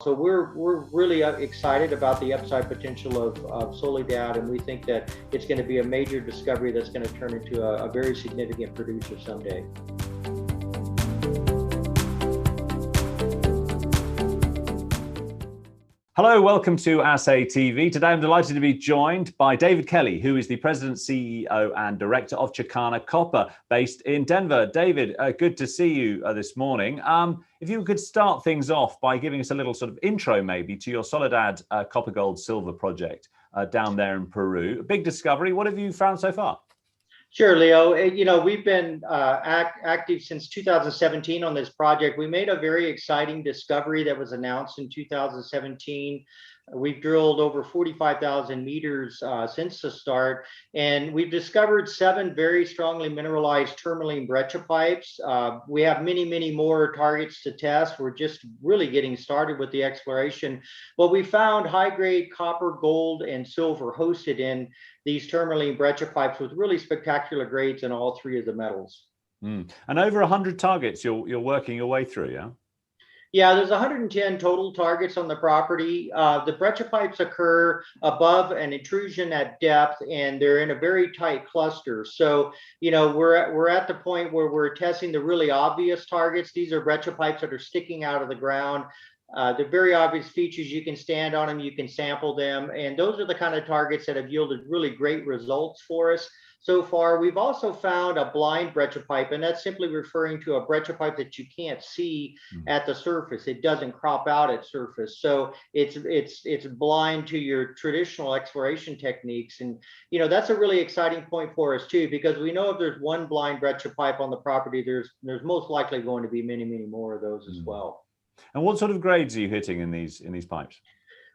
So we're really excited about the upside potential of Soledad, and we think that it's going to be a major discovery that's going to turn into a very significant producer someday. Hello, welcome to Assay TV. Today I'm delighted to be joined by David Kelley, who is the President, CEO and Director of Chakana Copper based in Denver. David, good to see you this morning. If you could start things off by giving us a little sort of intro maybe to your Soledad copper gold silver project down there in Peru. A big discovery. What have you found so far? Sure, Leo. We've been active since 2017 on this project. We made a very exciting discovery that was announced in 2017. We've drilled over 45,000 meters since the start, and we've discovered 7 very strongly mineralized tourmaline breccia pipes. We have many more targets to test. We're just really getting started with the exploration. But we found high-grade copper, gold, and silver hosted in these tourmaline breccia pipes with really spectacular grades in all 3 of the metals. And over 100 targets you're working your way through, yeah? Yeah, there's 110 total targets on the property. The breccia pipes occur above an intrusion at depth, and they're in a very tight cluster. So, we're at the point where we're testing the really obvious targets. These are breccia pipes that are sticking out of the ground. They're very obvious features. You can stand on them, you can sample them, and those are the kind of targets that have yielded really great results for us so far. We've also found a blind breccia pipe, and that's simply referring to a breccia pipe that you can't see at the surface. It doesn't crop out at surface, so it's blind to your traditional exploration techniques. And that's a really exciting point for us too, because we know if there's one blind breccia pipe on the property, there's most likely going to be many more of those as well. And what sort of grades are you hitting in these pipes?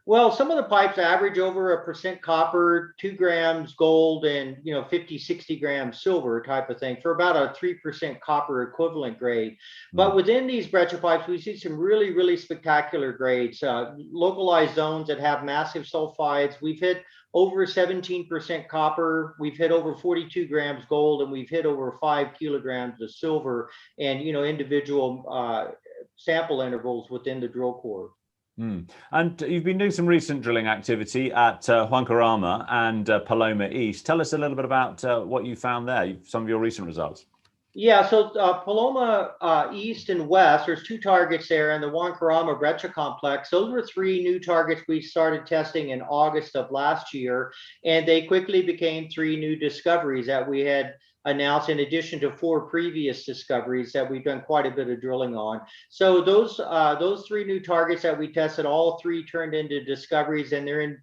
Well, some of the pipes average over 1% copper, 2 grams gold, and 50-60 grams silver type of thing for about a 3% copper equivalent grade. But within these breccia pipes, we see some really spectacular grades, localized zones that have massive sulfides. We've hit over 17% copper, we've hit over 42 grams gold, and we've hit over 5 kilograms of silver, and individual sample intervals within the drill core. And you've been doing some recent drilling activity at Huancarama and Paloma East. Tell us a little bit about what you found there, some of your recent results. Yeah, so Paloma East and West, there's 2 targets there in the Huancarama breccia complex. Those were 3 new targets we started testing in August of last year, and they quickly became 3 new discoveries that we had announced, in addition to 4 previous discoveries that we've done quite a bit of drilling on. So those 3 new targets that we tested, all 3 turned into discoveries, and they're in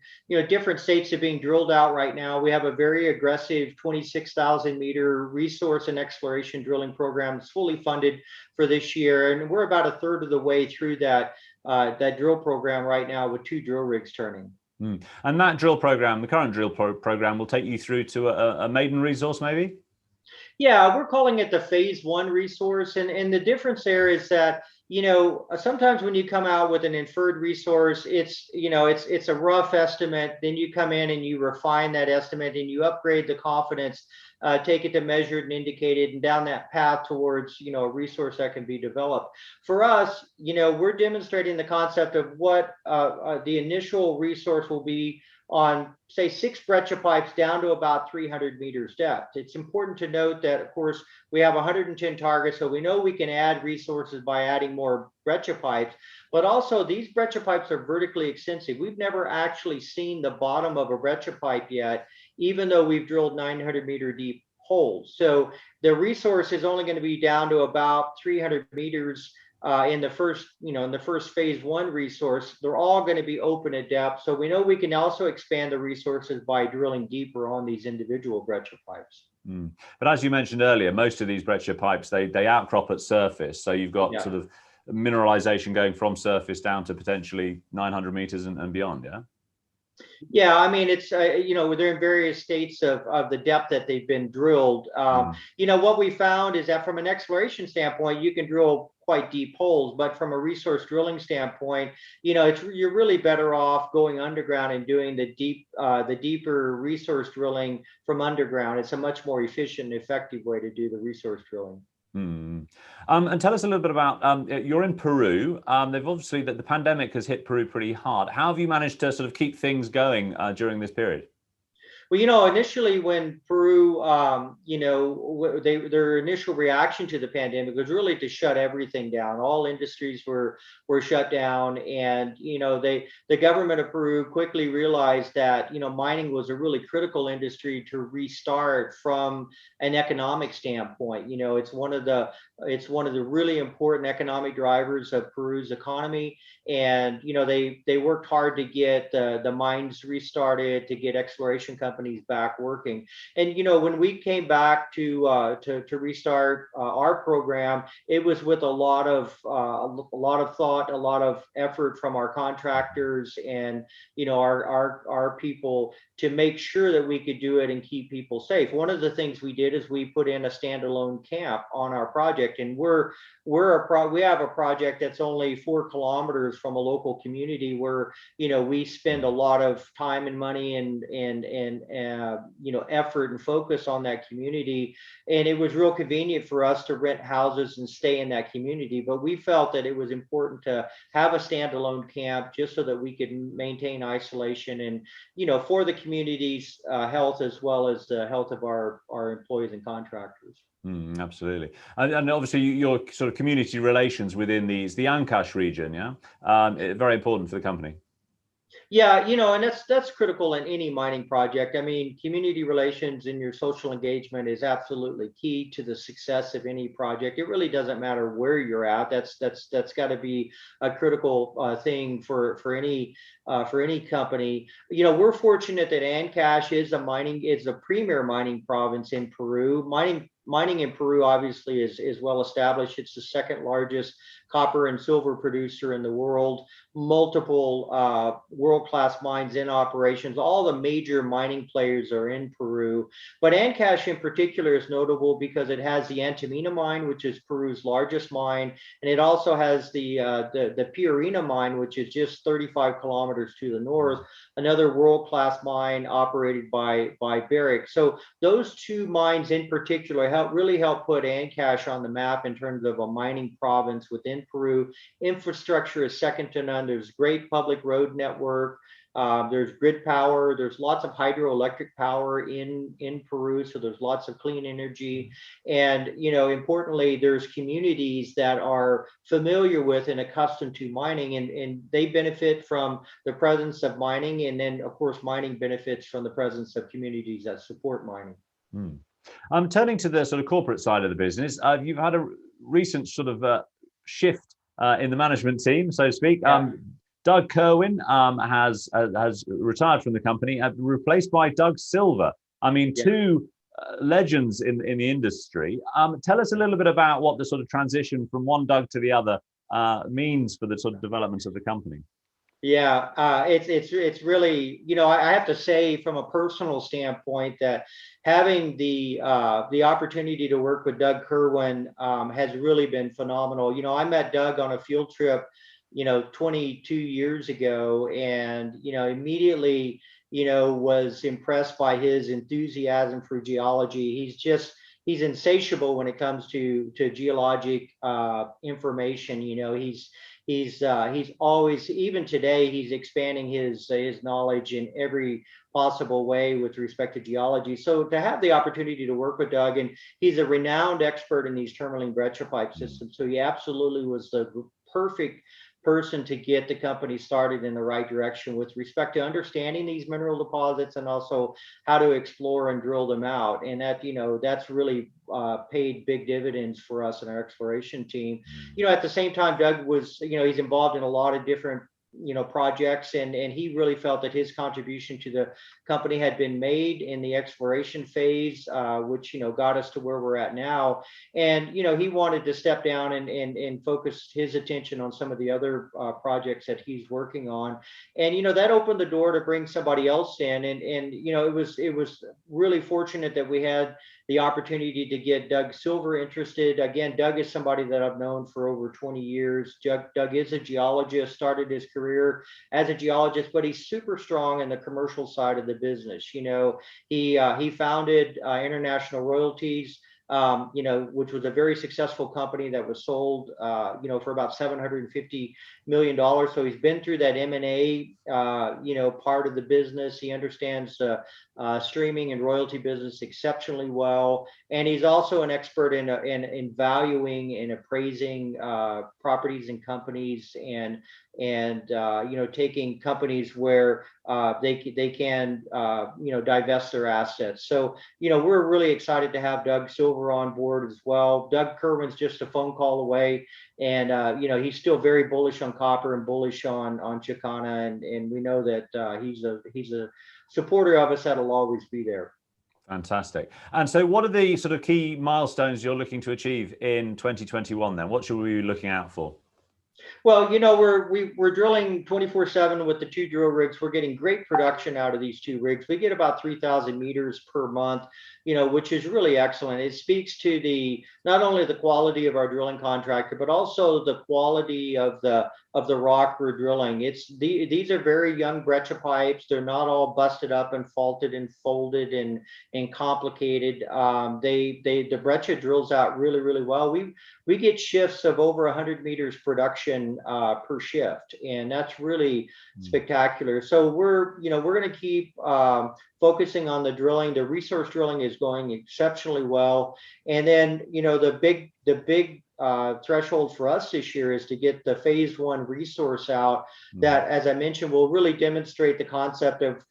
different states of being drilled out right now. We have a very aggressive 26,000 meter resource and exploration drilling program that's fully funded for this year, and we're about 1/3 of the way through that drill program right now with 2 drill rigs turning. And that drill program, the current drill program, will take you through to a maiden resource, maybe? Yeah, we're calling it the phase 1 resource. And the difference there is that, sometimes when you come out with an inferred resource, it's a rough estimate. Then you come in and you refine that estimate and you upgrade the confidence, take it to measured and indicated, and down that path towards, a resource that can be developed. For us, we're demonstrating the concept of what the initial resource will be on, say, 6 breccia pipes down to about 300 meters depth. It's important to note that, of course, we have 110 targets, so we know we can add resources by adding more breccia pipes, but also these breccia pipes are vertically extensive. We've never actually seen the bottom of a breccia pipe yet, even though we've drilled 900 meter deep holes. So the resource is only going to be down to about 300 meters in the first phase 1 resource. They're all going to be open at depth, so we know we can also expand the resources by drilling deeper on these individual breccia pipes. But as you mentioned earlier, most of these breccia pipes, they outcrop at surface, so you've got sort of mineralization going from surface down to potentially 900 meters and beyond. Yeah, I mean, it's they're in various states of the depth that they've been drilled. What we found is that from an exploration standpoint, you can drill quite deep holes, but from a resource drilling standpoint, you're really better off going underground and doing the deeper resource drilling from underground. It's a much more efficient and effective way to do the resource drilling. Hmm. And tell us a little bit about, you're in Peru. They've obviously, that the pandemic has hit Peru pretty hard. How have you managed to sort of keep things going during this period? Well, initially when Peru, their initial reaction to the pandemic was really to shut everything down. All industries were shut down, and the government of Peru quickly realized that mining was a really critical industry to restart from an economic standpoint. It's one of the really important economic drivers of Peru's economy, and they worked hard to get the mines restarted, to get exploration companies back working. And when we came back to restart our program, it was with a lot of thought, a lot of effort from our contractors and our people to make sure that we could do it and keep people safe. One of the things we did is we put in a standalone camp on our project, and we have a project that's only 4 kilometers from a local community where we spend a lot of time and money and effort and focus on that community. And it was real convenient for us to rent houses and stay in that community, but we felt that it was important to have a standalone camp just so that we could maintain isolation and for the community's health as well as the health of our employees and contractors. Absolutely. And obviously your sort of community relations within the Ancash region, yeah? Very important for the company. Yeah, and that's critical in any mining project. I mean, community relations and your social engagement is absolutely key to the success of any project. It really doesn't matter where you're at. That's got to be a critical thing for any company. We're fortunate that Ancash is a premier mining province in Peru. Mining in Peru obviously is well established. It's the second largest copper and silver producer in the world. Multiple world-class mines in operations. All the major mining players are in Peru, but Ancash in particular is notable because it has the Antamina mine, which is Peru's largest mine, and it also has the Piorina mine, which is just 35 kilometers to the north, another world-class mine operated by BRECCIA. So those two mines in particular really help put Ancash on the map in terms of a mining province within Peru. Infrastructure is second to none. There's great public road network. There's grid power. There's lots of hydroelectric power in Peru, so there's lots of clean energy. And importantly, there's communities that are familiar with and accustomed to mining, and they benefit from the presence of mining. And then, of course, mining benefits from the presence of communities that support mining. Turning to the sort of corporate side of the business, you've had a recent sort of shift in the management team, so to speak. Yeah. Doug Kerwin has retired from the company, replaced by Doug Silver. I mean, Yeah. two legends in the industry. Tell us a little bit about what the sort of transition from one Doug to the other means for the sort of development of the company. Yeah, it's really, I have to say from a personal standpoint that having the opportunity to work with Doug Kerwin has really been phenomenal. I met Doug on a field trip 22 years ago, and immediately was impressed by his enthusiasm for geology. He's insatiable when it comes to geologic information. He's always, even today, he's expanding his knowledge in every possible way with respect to geology. So to have the opportunity to work with Doug, and he's a renowned expert in these tourmaline breccia pipe systems, so he absolutely was the perfect person to get the company started in the right direction with respect to understanding these mineral deposits and also how to explore and drill them out. And that's really paid big dividends for us and our exploration team. At the same time, Doug was, he's involved in a lot of different projects, and he really felt that his contribution to the company had been made in the exploration phase, which got us to where we're at now. And he wanted to step down and focus his attention on some of the other projects that he's working on. And that opened the door to bring somebody else in. And it was really fortunate that we had the opportunity to get Doug Silver interested. Again, Doug is somebody that I've known for over 20 years. Doug is a geologist, started his career as a geologist, but he's super strong in the commercial side of the business. He founded International Royalties, which was a very successful company that was sold, for about $750 million. So he's been through that M&A, part of the business. He understands streaming and royalty business exceptionally well, and he's also an expert in valuing and appraising properties and companies, and taking companies where they can divest their assets. So we're really excited to have Doug Silver on board as well. Doug Kerwin's just a phone call away, and he's still very bullish on copper and bullish on Chakana, and we know that he's a supporter of us that'll always be there. Fantastic. And so what are the sort of key milestones you're looking to achieve in 2021 then? What should we be looking out for? Well, we're drilling 24/7 with the 2 drill rigs. We're getting great production out of these 2 rigs. We get about 3,000 meters per month, which is really excellent. It speaks to not only the quality of our drilling contractor, but also the quality of the rock we're drilling. These are very young breccia pipes. They're not all busted up and faulted and folded and complicated. The breccia drills out really, really well. We get shifts of over 100 meters production per shift, and that's really spectacular. So we're going to keep focusing on the drilling. The resource drilling is going exceptionally well, and then the big threshold for us this year is to get the phase 1 resource out that, as I mentioned, will really demonstrate the concept of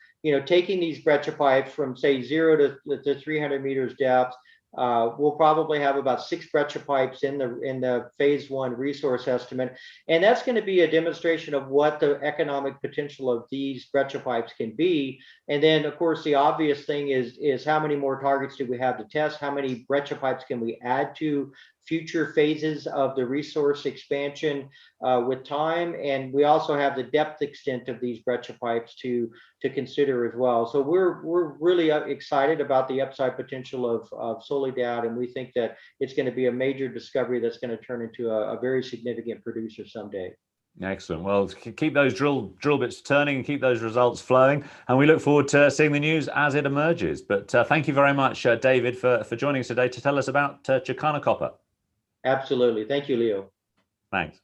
taking these breccia pipes from, say, 0 to 300 meters depth. We'll probably have about 6 breccia pipes in the phase 1 resource estimate, and that's going to be a demonstration of what the economic potential of these breccia pipes can be. And then, of course, the obvious thing is how many more targets do we have to test? How many breccia pipes can we add to future phases of the resource expansion with time? And we also have the depth extent of these breccia pipes to consider as well. So we're really excited about the upside potential of Soledad, and we think that it's going to be a major discovery that's going to turn into a very significant producer someday. Excellent. Well, keep those drill bits turning and keep those results flowing, and we look forward to seeing the news as it emerges. But thank you very much, David, for joining us today to tell us about Chakana Copper. Absolutely. Thank you, Leo. Thanks.